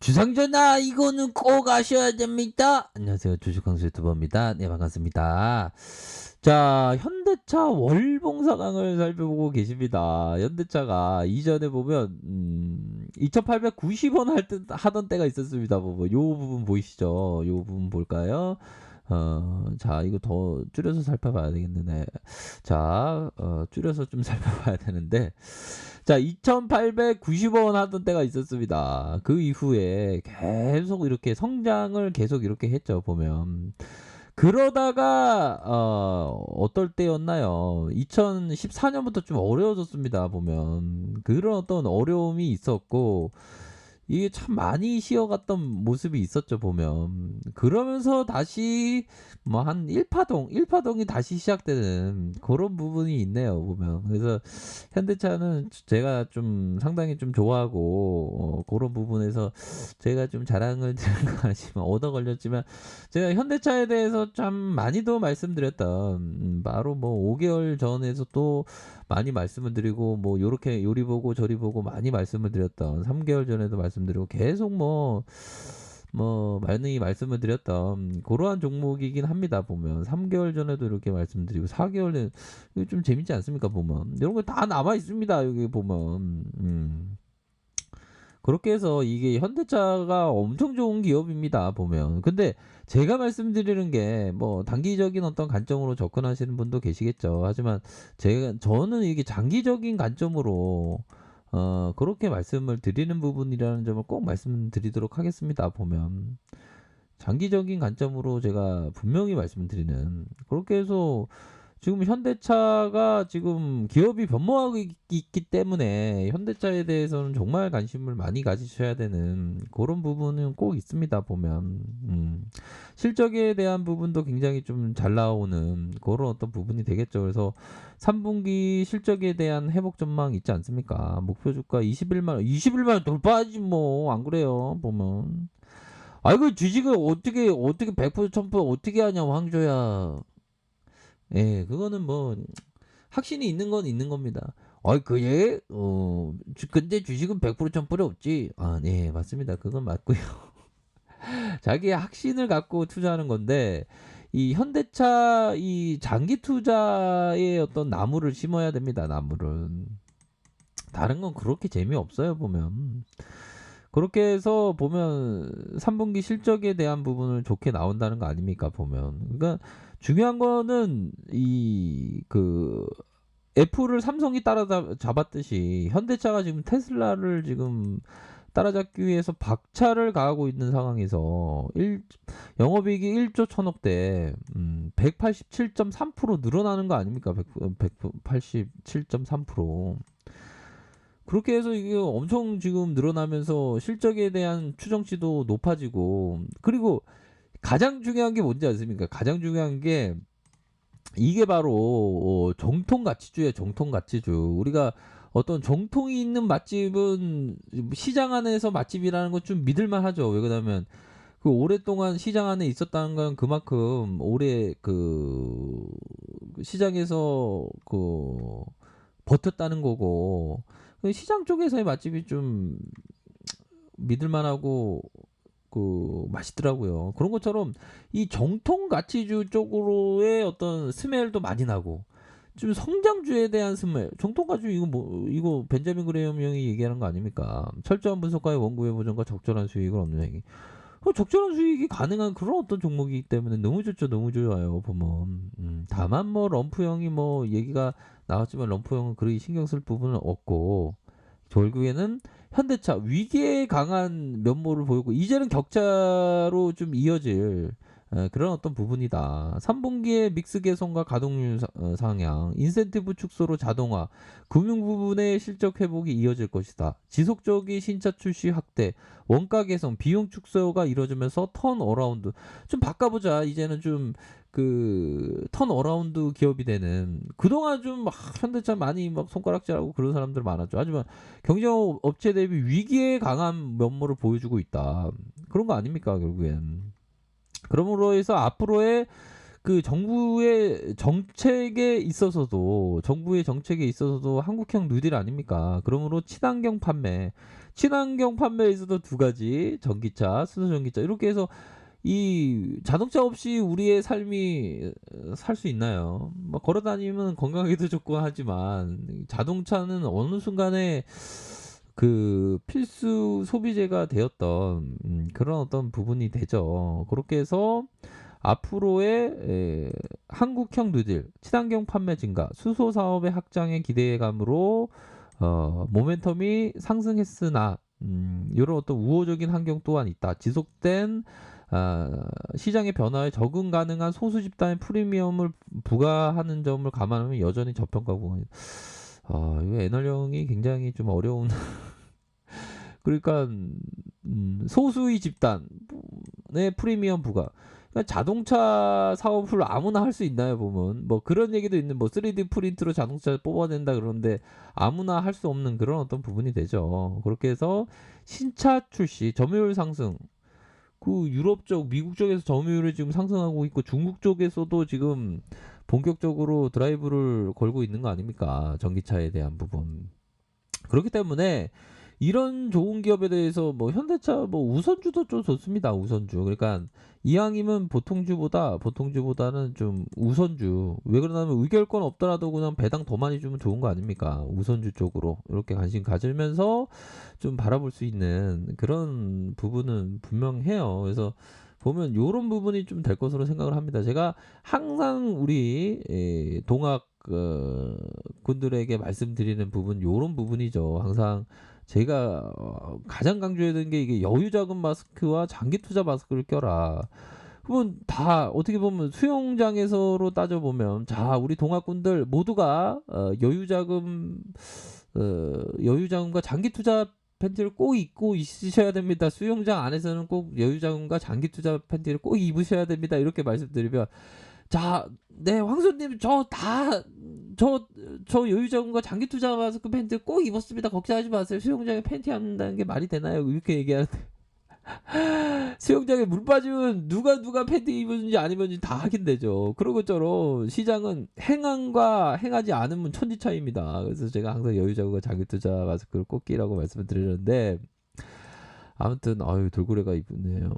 주상전화 이거는 꼭 아셔야 됩니다. 안녕하세요. 주식강수 유튜버입니다. 네, 반갑습니다. 자, 현대차 월봉사강을 살펴보고 계십니다. 현대차가 이전에 보면 2,890원 하던 때가 있었습니다. 요 부분 보이시죠? 요 부분 볼까요? 자, 이거 더 줄여서 살펴봐야 되겠네. 자, 줄여서 좀 살펴봐야 되는데, 자, 2,890원 하던 때가 있었습니다. 그 이후에 계속 이렇게 성장을 계속 이렇게 했죠, 보면. 그러다가, 어떨 때였나요? 2014년부터 좀 어려워졌습니다, 보면. 그런 어떤 어려움이 있었고, 이게 참 많이 쉬어갔던 모습이 있었죠, 보면. 그러면서 다시 뭐 한 1파동이 다시 시작되는 그런 부분이 있네요, 보면. 그래서 현대차는 제가 좀 상당히 좀 좋아하고, 그런 부분에서 제가 좀 자랑을 드린 건 아니지만, 얻어 걸렸지만, 제가 현대차에 대해서 참 많이도 말씀드렸던, 바로 뭐 5개월 전에서 또 많이 말씀을 드리고, 뭐 요렇게 요리 보고 저리 보고 많이 말씀을 드렸던, 3개월 전에도 말씀드리고 계속 많이 말씀을 드렸던 그러한 종목이긴 합니다, 보면. 3개월 전에도 이렇게 말씀드리고 4개월은 이거 좀 재밌지 않습니까, 보면. 이런 거 다 남아 있습니다, 여기 보면. 그렇게 해서 이게 현대차가 엄청 좋은 기업입니다, 보면. 근데 제가 말씀드리는 게 뭐 단기적인 어떤 관점으로 접근하시는 분도 계시겠죠. 하지만 저는 이게 장기적인 관점으로 그렇게 말씀을 드리는 부분이라는 점을 꼭 말씀드리도록 하겠습니다, 보면. 장기적인 관점으로 제가 분명히 말씀드리는, 그렇게 해서 지금 현대차가 지금 기업이 변모하고 있기 때문에 현대차에 대해서는 정말 관심을 많이 가지셔야 되는 그런 부분은 꼭 있습니다, 보면. 실적에 대한 부분도 굉장히 좀 잘 나오는 그런 어떤 부분이 되겠죠. 그래서 3분기 실적에 대한 회복 전망 있지 않습니까? 목표 주가 21만 원 돌파하지 뭐. 안 그래요, 보면. 아이고, 주식을 어떻게 100% 1000% 어떻게 하냐, 황조야. 예, 그거는 뭐 확신이 있는 건 있는 겁니다. 어이, 그예? 근데 주식은 100% 1000% 없지. 아, 네, 맞습니다. 그건 맞고요. 자기의 확신을 갖고 투자하는 건데, 이 현대차 이 장기 투자의 어떤 나무를 심어야 됩니다. 나무를. 다른 건 그렇게 재미없어요, 보면. 그렇게 해서 보면 3분기 실적에 대한 부분을 좋게 나온다는 거 아닙니까, 보면. 그러니까 중요한 거는 애플을 삼성이 따라잡았듯이 현대차가 지금 테슬라를 지금 따라잡기 위해서 박차를 가하고 있는 상황에서 영업이익이 1조 1000억대, 187.3% 늘어나는 거 아닙니까? 187.3%. 그렇게 해서 이게 엄청 지금 늘어나면서 실적에 대한 추정치도 높아지고, 그리고 가장 중요한 게 뭔지 아십니까? 가장 중요한 게 이게 바로 정통 가치주예요. 정통 가치주. 우리가 어떤 정통이 있는 맛집은 시장 안에서 맛집이라는 건 좀 믿을만 하죠. 왜 그러냐면 그 오랫동안 시장 안에 있었다는 건 그만큼 오래 그 시장에서 버텼다는 거고, 시장 쪽에서의 맛집이 좀 믿을만하고 맛있더라고요. 그런 것처럼 이 정통 가치주 쪽으로의 어떤 스멜도 많이 나고, 좀 성장주에 대한 스멜. 정통 가치주, 이거 벤자민 그레이엄 형이 얘기하는 거 아닙니까? 철저한 분석과의 원고의 보전과 적절한 수익을 얻는 행위. 적절한 수익이 가능한 그런 어떤 종목이기 때문에 너무 좋죠, 너무 좋아요, 보면. 다만 뭐 럼프 형이 뭐 얘기가 나왔지만 럼프 형은 그리 신경 쓸 부분은 없고, 결국에는 현대차 위기에 강한 면모를 보이고, 이제는 격차로 좀 이어질 그런 어떤 부분이다. 3분기에 믹스 개선과 가동률 상향, 인센티브 축소로 자동화, 금융 부분의 실적 회복이 이어질 것이다. 지속적인 신차 출시 확대, 원가 개선, 비용 축소가 이루어지면서 턴 어라운드. 좀 바꿔보자. 이제는 좀 턴 어라운드 기업이 되는. 그동안 좀 현대차 많이 막 손가락질하고 그런 사람들 많았죠. 하지만 경쟁 업체 대비 위기에 강한 면모를 보여주고 있다. 그런 거 아닙니까, 결국엔. 그러므로 해서 앞으로의 정부의 정책에 있어서도 한국형 뉴딜 아닙니까? 그러므로 친환경 판매, 친환경 판매에서도 두 가지 전기차, 수소 전기차 이렇게 해서 이 자동차 없이 우리의 삶이 살 수 있나요? 뭐 걸어 다니면 건강에도 좋고 하지만 자동차는 어느 순간에 그 필수 소비재가 되었던 그런 어떤 부분이 되죠. 그렇게 해서 앞으로의 한국형 뉴딜, 친환경 판매 증가, 수소 사업의 확장의 기대감으로 모멘텀이 상승했으나 요런 어떤 우호적인 환경 또한 있다. 지속된 시장의 변화에 적응 가능한 소수 집단의 프리미엄을 부과하는 점을 감안하면 여전히 저평가 구간이다. 이거 애널령이 굉장히 좀 어려운 그러니까 소수의 집단의 프리미엄 부과. 그러니까 자동차 사업을 아무나 할 수 있나요 보면 뭐 그런 얘기도 있는 뭐 3D 프린트로 자동차 뽑아낸다 그러는데 아무나 할 수 없는 그런 어떤 부분이 되죠. 그렇게 해서 신차 출시 점유율 상승 그 유럽 쪽 미국 쪽에서 점유율이 지금 상승하고 있고 중국 쪽에서도 지금 본격적으로 드라이브를 걸고 있는 거 아닙니까 전기차에 대한 부분. 그렇기 때문에 이런 좋은 기업에 대해서 뭐 현대차 뭐 우선주도 좀 좋습니다. 우선주. 그러니까 이왕이면 보통주보다는 좀 우선주. 왜 그러냐면 의결권 없더라도 그냥 배당 더 많이 주면 좋은 거 아닙니까? 우선주 쪽으로 이렇게 관심 가지면서 좀 바라볼 수 있는 그런 부분은 분명해요. 그래서 보면 요런 부분이 좀 될 것으로 생각을 합니다. 제가 항상 우리 동학 군들에게 말씀드리는 부분 요런 부분이죠. 항상 제가 가장 강조해야 되는 게 이게 여유자금 마스크와 장기 투자 마스크를 껴라. 그러면 다 어떻게 보면 수영장에서로 따져보면 자 우리 동학군들 모두가 여유자금과 장기 투자 팬티를 꼭 입고 있으셔야 됩니다. 수영장 안에서는 꼭 여유자금과 장기 투자 팬티를 꼭 입으셔야 됩니다. 이렇게 말씀드리면 자, 네, 황소님, 저 여유자금과 장기 투자 마스크 팬티 꼭 입었습니다. 걱정하지 마세요. 수영장에 팬티 안 입는다는 게 말이 되나요? 이렇게 얘기하는데. 수영장에 물 빠지면 누가 팬티 입었는지 안 입었는지 다 확인되죠. 그런 것처럼 시장은 행함과 행하지 않으면 천지차이입니다. 그래서 제가 항상 여유자금과 장기 투자 마스크를 꼭 끼라고 말씀을 드리는데, 아무튼 아유 돌고래가 이쁘네요.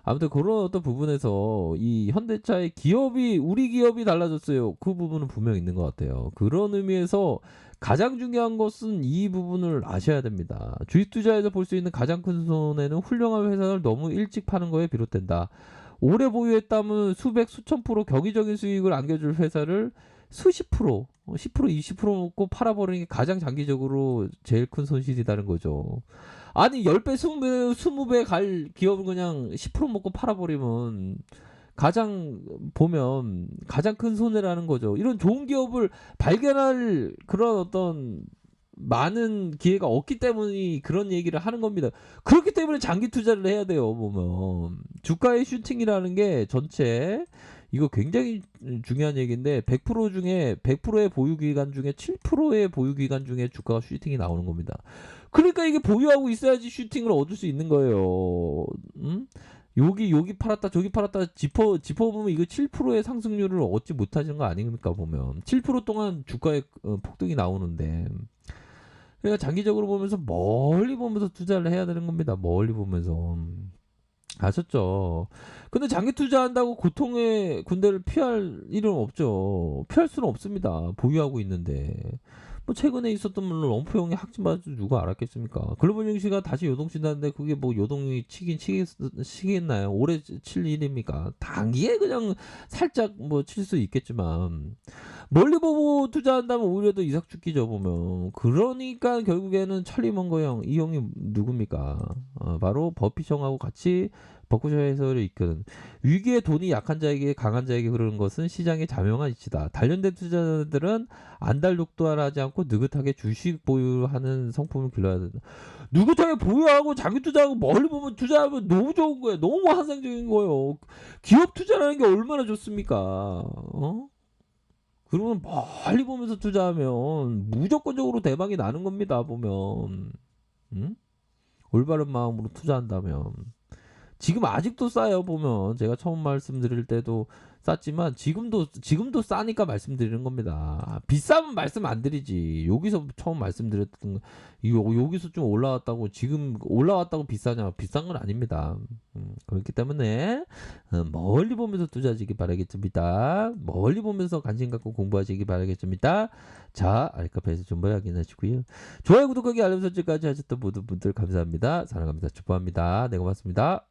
아무튼 그런 어떤 부분에서 이 현대차의 기업이 우리 기업이 달라졌어요. 그 부분은 분명 있는 것 같아요. 그런 의미에서 가장 중요한 것은 이 부분을 아셔야 됩니다. 주식 투자에서 볼 수 있는 가장 큰 손해는 훌륭한 회사를 너무 일찍 파는 거에 비롯된다. 오래 보유했다면 수백 수천 프로 경이적인 수익을 안겨줄 회사를 수십 프로 10% 20% 먹고 팔아버리는 게 가장 장기적으로 제일 큰 손실이라는 거죠. 아니 10배 20배 갈 기업을 그냥 10% 먹고 팔아버리면 가장 큰 손해라는 거죠. 이런 좋은 기업을 발견할 그런 어떤 많은 기회가 없기 때문에 그런 얘기를 하는 겁니다. 그렇기 때문에 장기 투자를 해야 돼요. 보면 주가의 슈팅이라는 게 전체 이거 굉장히 중요한 얘기인데 100% 중에 100%의 보유 기간 중에 7%의 보유 기간 중에 주가가 슈팅이 나오는 겁니다. 그러니까 이게 보유하고 있어야지 슈팅을 얻을 수 있는 거예요. 여기 팔았다 저기 팔았다 짚어보면 이거 7%의 상승률을 얻지 못하시는 거 아닙니까 보면 7% 동안 주가의 폭등이 나오는데 그러니까 장기적으로 보면서 멀리 보면서 투자를 해야 되는 겁니다. 멀리 보면서 아셨죠? 근데 장기 투자한다고 고통의 군대를 피할 일은 없죠. 피할 수는 없습니다. 보유하고 있는데. 뭐 최근에 있었던 물론 럼프형의 학진마저 누가 알았겠습니까? 글로벌 증시가 다시 요동친다는데 그게 뭐 요동이 치겠나요? 올해 칠 일입니까? 단기에 그냥 살짝 뭐 칠 수 있겠지만 멀리 보고 투자한다면 오히려 더 이삭 죽기죠 보면. 그러니까 결국에는 찰리 먼거 형, 이 형이 누굽니까? 바로 버핏 형하고 같이 버크셔에서를 이끄는 위기의 돈이 약한 자에게 강한 자에게 흐르는 것은 시장의 자명한 이치다. 단련된 투자자들은 안달독도 하지 않고 느긋하게 주식 보유하는 성품을 길러야 된다. 느긋하게 보유하고 장기 투자하고 멀리 보면 투자하면 너무 좋은 거예요. 너무 환상적인 거예요. 기업 투자라는 게 얼마나 좋습니까? 그러면 멀리 보면서 투자하면 무조건적으로 대박이 나는 겁니다. 보면 올바른 마음으로 투자한다면 지금 아직도 싸요 보면. 제가 처음 말씀드릴 때도 쌌지만 지금도 싸니까 말씀드리는 겁니다. 비싸면 말씀 안 드리지. 여기서 처음 말씀드렸던 거 이거 여기서 좀 올라왔다고 지금 올라왔다고 비싸냐? 비싼 건 아닙니다. 그렇기 때문에 멀리 보면서 투자하시기 바라겠습니다. 멀리 보면서 관심 갖고 공부하시기 바라겠습니다. 자, 알카페에서 정보 확인하시고요. 좋아요, 구독하기, 알림 설정까지 하셨던 모든 분들 감사합니다. 사랑합니다. 축복합니다. 네, 고맙습니다.